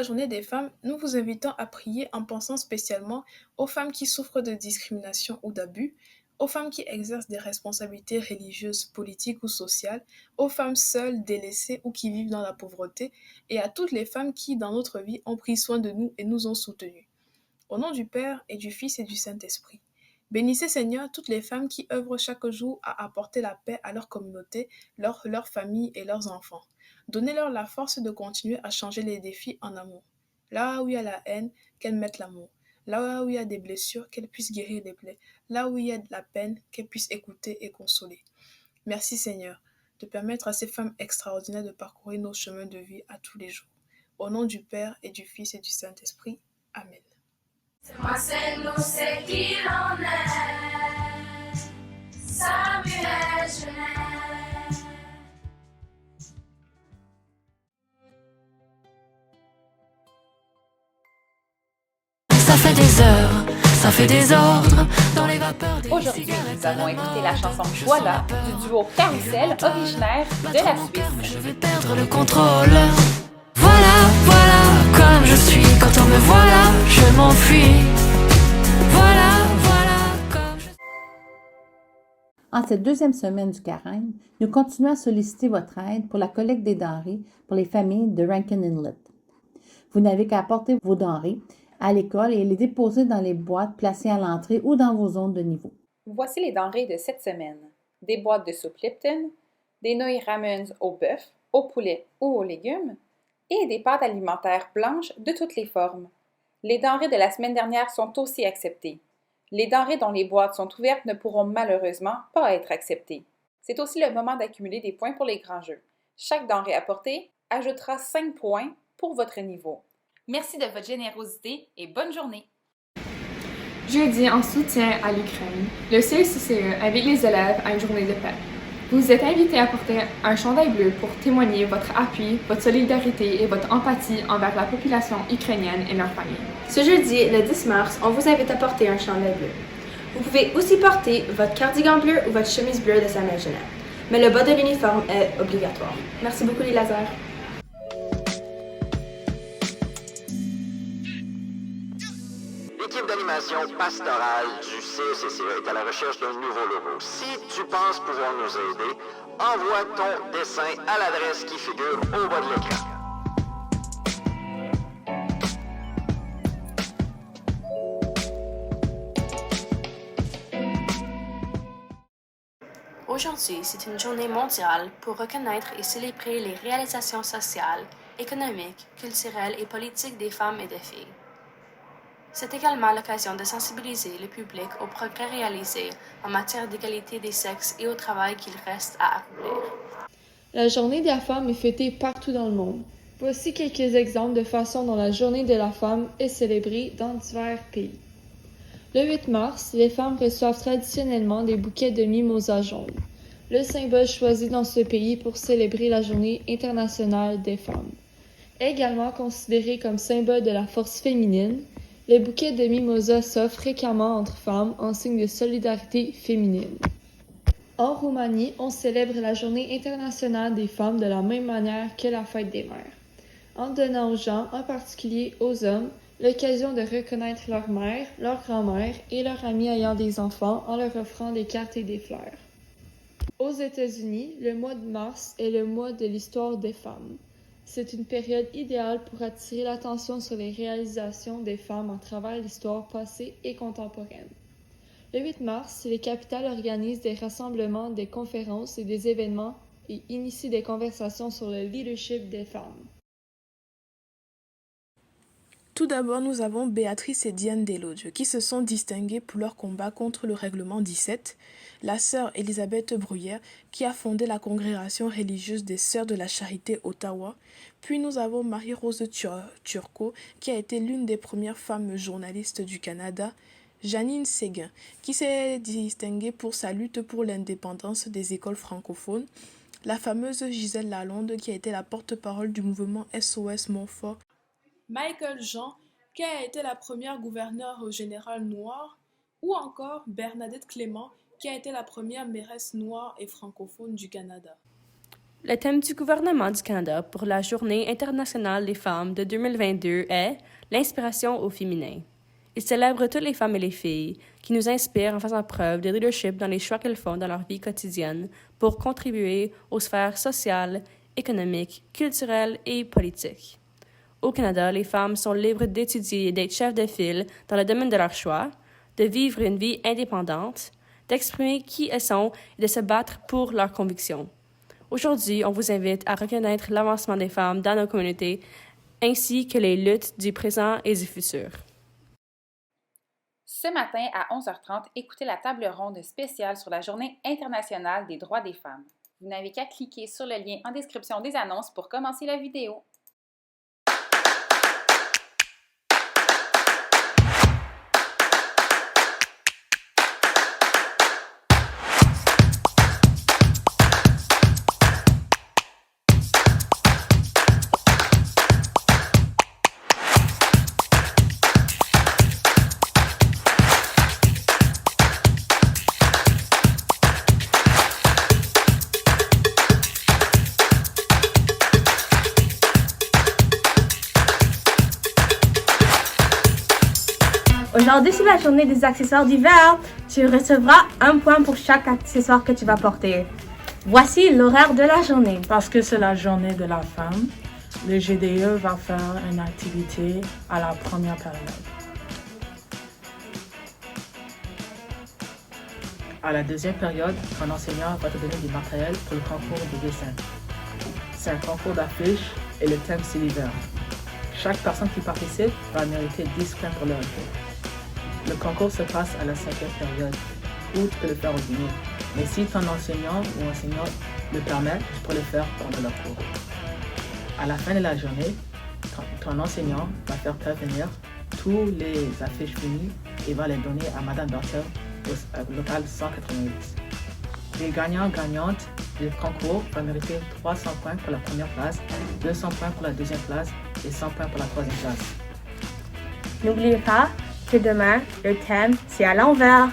la journée des femmes, nous vous invitons à prier en pensant spécialement aux femmes qui souffrent de discrimination ou d'abus, aux femmes qui exercent des responsabilités religieuses, politiques ou sociales, aux femmes seules, délaissées ou qui vivent dans la pauvreté, et à toutes les femmes qui, dans notre vie, ont pris soin de nous et nous ont soutenus. Au nom du Père et du Fils et du Saint-Esprit. Bénissez Seigneur toutes les femmes qui œuvrent chaque jour à apporter la paix à leur communauté, leur famille et leurs enfants. Donnez-leur la force de continuer à changer les défis en amour. Là où il y a la haine, qu'elles mettent l'amour. Là où il y a des blessures, qu'elles puissent guérir les plaies. Là où il y a de la peine, qu'elles puissent écouter et consoler. Merci Seigneur de permettre à ces femmes extraordinaires de parcourir nos chemins de vie à tous les jours. Au nom du Père et du Fils et du Saint-Esprit. Amen. Moi c'est nous, c'est qui l'on est. Samuel Genès. Ça fait des heures, ça fait des ordres dans les vapeurs des Aujourd'hui, cigarettes nous allons à la écouter mode. la chanson Je Voilà sens la du peur duo Carousel, de originaire de battre la mon cœur, Suisse. je vais perdre le contrôle. Voilà, voilà, comme je suis. Quand on me voit là, je m'enfuis. Voilà, voilà, comme je suis. En cette deuxième semaine du carême, nous continuons à solliciter votre aide pour la collecte des denrées pour les familles de Rankin Inlet. Vous n'avez qu'à apporter vos denrées à l'école et les déposer dans les boîtes placées à l'entrée ou dans vos zones de niveau. Voici les denrées de cette semaine. Des boîtes de soupe Lipton, des nouilles Ramones au bœuf, au poulet ou aux légumes, et des pâtes alimentaires blanches de toutes les formes. Les denrées de la semaine dernière sont aussi acceptées. Les denrées dont les boîtes sont ouvertes ne pourront malheureusement pas être acceptées. C'est aussi le moment d'accumuler des points pour les grands jeux. Chaque denrée apportée ajoutera 5 points pour votre niveau. Merci de votre générosité et bonne journée! Jeudi, en soutien à l'Ukraine, le CECCE invite les élèves à une journée de paix. Vous êtes invités à porter un chandail bleu pour témoigner votre appui, votre solidarité et votre empathie envers la population ukrainienne et leurs familles. Ce jeudi, le 10 mars, on vous invite à porter un chandail bleu. Vous pouvez aussi porter votre cardigan bleu ou votre chemise bleue de Samuel Genès. Mais le bas de l'uniforme est obligatoire. Merci beaucoup les lasers. L'équipe d'animation pastorale du CECCE est à la recherche d'un nouveau logo. Si tu penses pouvoir nous aider, envoie ton dessin à l'adresse qui figure au bas de l'écran. Aujourd'hui, c'est une journée mondiale pour reconnaître et célébrer les réalisations sociales, économiques, culturelles et politiques des femmes et des filles. C'est également l'occasion de sensibiliser le public aux progrès réalisés en matière d'égalité des sexes et au travail qu'il reste à accomplir. La Journée de la femme est fêtée partout dans le monde. Voici quelques exemples de façons dont la Journée de la femme est célébrée dans divers pays. Le 8 mars, les femmes reçoivent traditionnellement des bouquets de mimosas jaunes, le symbole choisi dans ce pays pour célébrer la Journée internationale des femmes. Également considéré comme symbole de la force féminine, les bouquets de mimosas s'offrent fréquemment entre femmes en signe de solidarité féminine. En Roumanie, on célèbre la Journée internationale des femmes de la même manière que la fête des mères, en donnant aux gens, en particulier aux hommes, l'occasion de reconnaître leur mère, leur grand-mère et leurs amis ayant des enfants en leur offrant des cartes et des fleurs. Aux États-Unis, le mois de mars est le mois de l'histoire des femmes. C'est une période idéale pour attirer l'attention sur les réalisations des femmes à travers l'histoire passée et contemporaine. Le 8 mars, les capitales organisent des rassemblements, des conférences et des événements et initient des conversations sur le leadership des femmes. Tout d'abord, nous avons Béatrice et Diane Delaudio qui se sont distinguées pour leur combat contre le règlement 17, la sœur Elisabeth Bruyère qui a fondé la congrégation religieuse des Sœurs de la Charité Ottawa, puis nous avons Marie-Rose Turcot qui a été l'une des premières femmes journalistes du Canada, Janine Séguin qui s'est distinguée pour sa lutte pour l'indépendance des écoles francophones, la fameuse Gisèle Lalonde qui a été la porte-parole du mouvement SOS Montfort, Michael Jean, qui a été la première gouverneure générale noire, ou encore Bernadette Clément, qui a été la première mairesse noire et francophone du Canada. Le thème du gouvernement du Canada pour la Journée internationale des femmes de 2022 est « L'inspiration au féminin ». Il célèbre toutes les femmes et les filles qui nous inspirent en faisant preuve de leadership dans les choix qu'elles font dans leur vie quotidienne pour contribuer aux sphères sociales, économiques, culturelles et politiques. Au Canada, les femmes sont libres d'étudier et d'être chefs de file dans le domaine de leur choix, de vivre une vie indépendante, d'exprimer qui elles sont et de se battre pour leurs convictions. Aujourd'hui, on vous invite à reconnaître l'avancement des femmes dans nos communautés ainsi que les luttes du présent et du futur. Ce matin à 11h30, écoutez la table ronde spéciale sur la Journée internationale des droits des femmes. Vous n'avez qu'à cliquer sur le lien en description des annonces pour commencer la vidéo. Aujourd'hui, c'est la journée des accessoires d'hiver. Tu recevras 1 point pour chaque accessoire que tu vas porter. Voici l'horaire de la journée. Parce que c'est la journée de la femme, le GDE va faire une activité à la première période. À la deuxième période, un enseignant va te donner du matériel pour le concours de dessin. C'est un concours d'affiches et le thème c'est l'hiver. Chaque personne qui participe va mériter 10 points pour leur effort. Le concours se passe à la 5e période, où tu peux le faire au dîner. Mais si ton enseignant ou enseignante le permet, tu peux le faire pendant le cours. À la fin de la journée, ton enseignant va faire parvenir tous les affiches finies et va les donner à Madame Bartel au local 188. Les gagnants-gagnantes du concours vont mériter 300 points pour la première place, 200 points pour la deuxième place et 100 points pour la troisième place. N'oubliez pas que demain, le thème, c'est à l'envers.